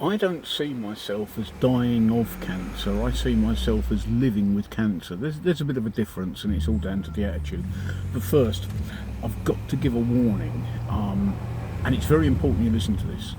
I don't see myself as dying of cancer. I see myself as living with cancer. There's a bit of a difference, and it's all down to the attitude. But first, I've got to give a warning, and it's very important you listen to this.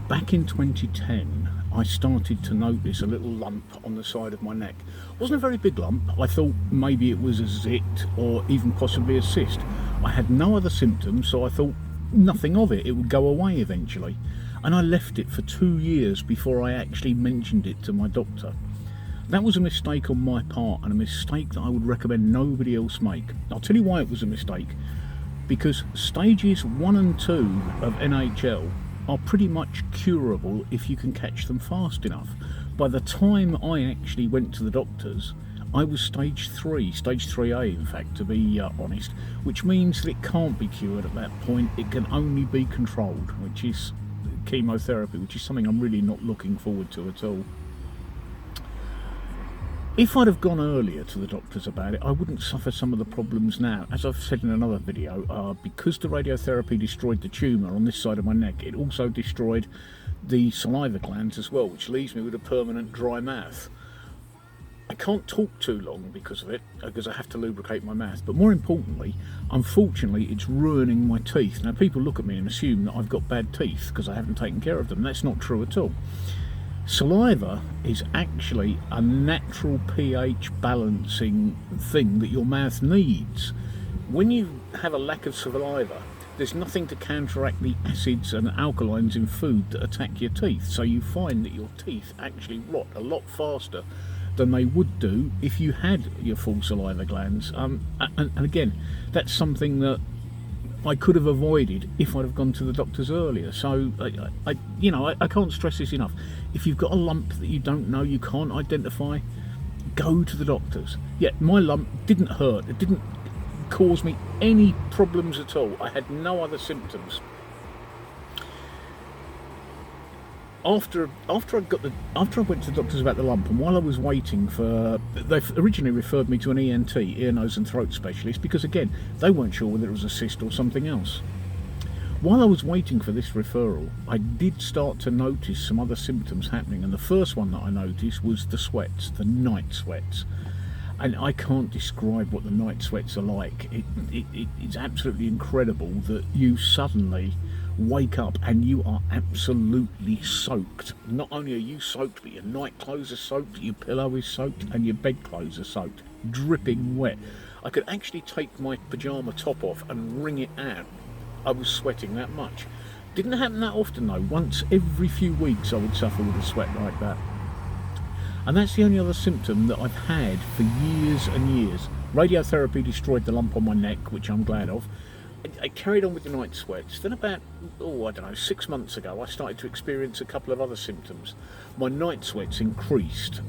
Back in 2010, I started to notice a little lump on the side of my neck. It wasn't a very big lump. I thought maybe it was a zit or even possibly a cyst. I had no other symptoms, so I thought nothing of it. It would go away eventually. And I left it for 2 years before I actually mentioned it to my doctor. That was a mistake on my part, and a mistake that I would recommend nobody else make. I'll tell you why it was a mistake. Because stages 1 and 2 of NHL are pretty much curable if you can catch them fast enough. By the time I actually went to the doctors, I was stage 3A in fact, to be honest, which means that it can't be cured at that point. It can only be controlled, which is chemotherapy, which is something I'm really not looking forward to at all. If I'd have gone earlier to the doctors about it, I wouldn't suffer some of the problems now. As I've said in another video, because the radiotherapy destroyed the tumour on this side of my neck, it also destroyed the saliva glands as well, which leaves me with a permanent dry mouth. I can't talk too long because of it, because I have to lubricate my mouth. But more importantly, unfortunately, it's ruining my teeth. Now, people look at me and assume that I've got bad teeth because I haven't taken care of them. That's not true at all. Saliva is actually a natural pH balancing thing that your mouth needs. When you have a lack of saliva, there's nothing to counteract the acids and alkalines in food that attack your teeth. So you find that your teeth actually rot a lot faster than they would do if you had your full saliva glands. And again, that's something that I could have avoided if I'd have gone to the doctors earlier. So I can't stress this enough. If you've got a lump that you don't know, you can't identify, go to the doctors. Yeah, my lump didn't hurt. It didn't cause me any problems at all. I had no other symptoms. After I went to the doctors about the lump, and while I was waiting for, they originally referred me to an ENT, ear, nose and throat specialist, because again, they weren't sure whether it was a cyst or something else. While I was waiting for this referral, I did start to notice some other symptoms happening, and the first one that I noticed was the sweats, the night sweats. And I can't describe what the night sweats are like. It's absolutely incredible that you suddenly wake up and you are absolutely soaked. Not only are you soaked, but your night clothes are soaked, your pillow is soaked, and your bedclothes are soaked, dripping wet. I could actually take my pyjama top off and wring it out. I was sweating that much. Didn't happen that often though. Once every few weeks I would suffer with a sweat like that. And that's the only other symptom that I've had for years and years. Radiotherapy destroyed the lump on my neck, which I'm glad of. I carried on with the night sweats. Then about, 6 months ago, I started to experience a couple of other symptoms. My night sweats increased.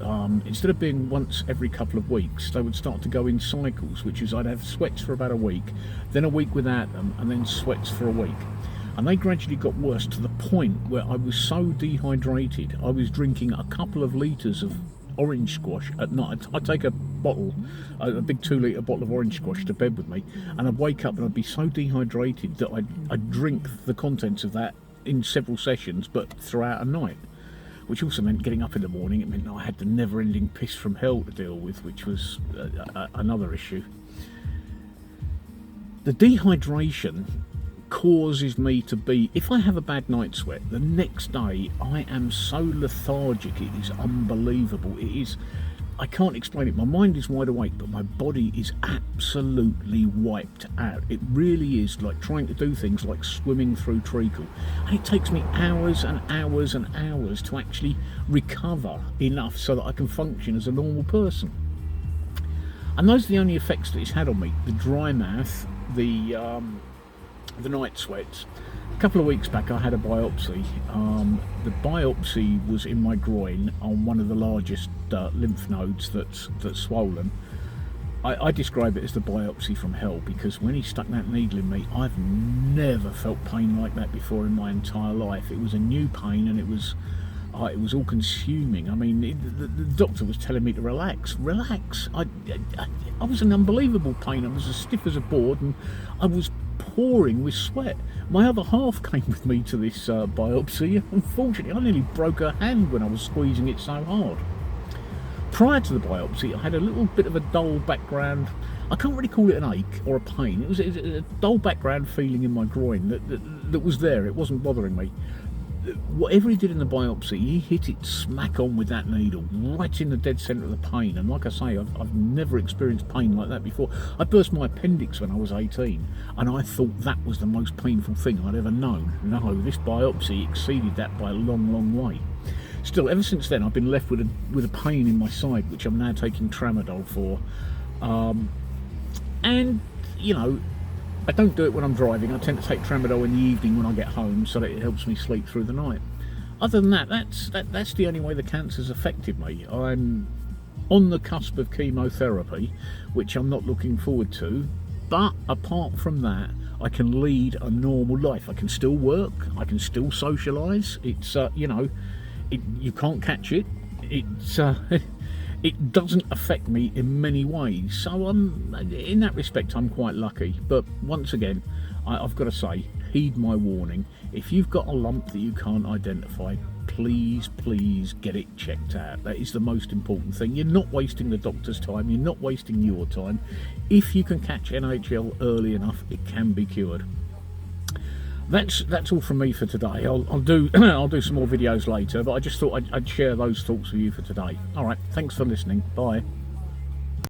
Instead of being once every couple of weeks, they would start to go in cycles, which is I'd have sweats for about a week, then a week without them, and then sweats for a week. And they gradually got worse to the point where I was so dehydrated, I was drinking a couple of litres of orange squash at night. I'd take a big 2 litre bottle of orange squash to bed with me, and I'd wake up and I'd be so dehydrated that I'd drink the contents of that in several sessions, but throughout a night. Which also meant getting up in the morning. It meant I had the never-ending piss from hell to deal with, which was another issue. The dehydration causes me to be, if I have a bad night sweat, the next day I am so lethargic, it is unbelievable. It is, I can't explain it. My mind is wide awake, but my body is absolutely wiped out. It really is like trying to do things like swimming through treacle. And it takes me hours and hours and hours to actually recover enough so that I can function as a normal person. And those are the only effects that it's had on me. The dry mouth, the night sweats. A couple of weeks back I had a biopsy. The biopsy was in my groin on one of the largest lymph nodes that's swollen. I describe it as the biopsy from hell, because when he stuck that needle in me, I've never felt pain like that before in my entire life. It was a new pain, and it was all consuming. I mean, the doctor was telling me to relax. I was in unbelievable pain. I was as stiff as a board, and I was pouring with sweat. My other half came with me to this biopsy. Unfortunately, I nearly broke her hand when I was squeezing it so hard. Prior to the biopsy, I had a little bit of a dull background. I can't really call it an ache or a pain. It was a dull background feeling in my groin that was there. It wasn't bothering me. Whatever he did in the biopsy, he hit it smack on with that needle, right in the dead centre of the pain. And like I say, I've never experienced pain like that before. I burst my appendix when I was 18, and I thought that was the most painful thing I'd ever known. No, this biopsy exceeded that by a long, long way. Still, ever since then, I've been left with a pain in my side, which I'm now taking tramadol for. And, you know, I don't do it when I'm driving. I tend to take tramadol in the evening when I get home so that it helps me sleep through the night. Other than that, that's the only way the cancer's affected me. I'm on the cusp of chemotherapy, which I'm not looking forward to. But apart from that, I can lead a normal life. I can still work. I can still socialise. It's, you know, you can't catch it. It's... It doesn't affect me in many ways, so in that respect I'm quite lucky. But once again, I've got to say, heed my warning. If you've got a lump that you can't identify, please get it checked out. That is the most important thing. You're not wasting the doctor's time, you're not wasting your time. If you can catch NHL early enough, it can be cured. That's all from me for today. I'll do some more videos later, but I just thought I'd share those thoughts with you for today. All right, thanks for listening. Bye.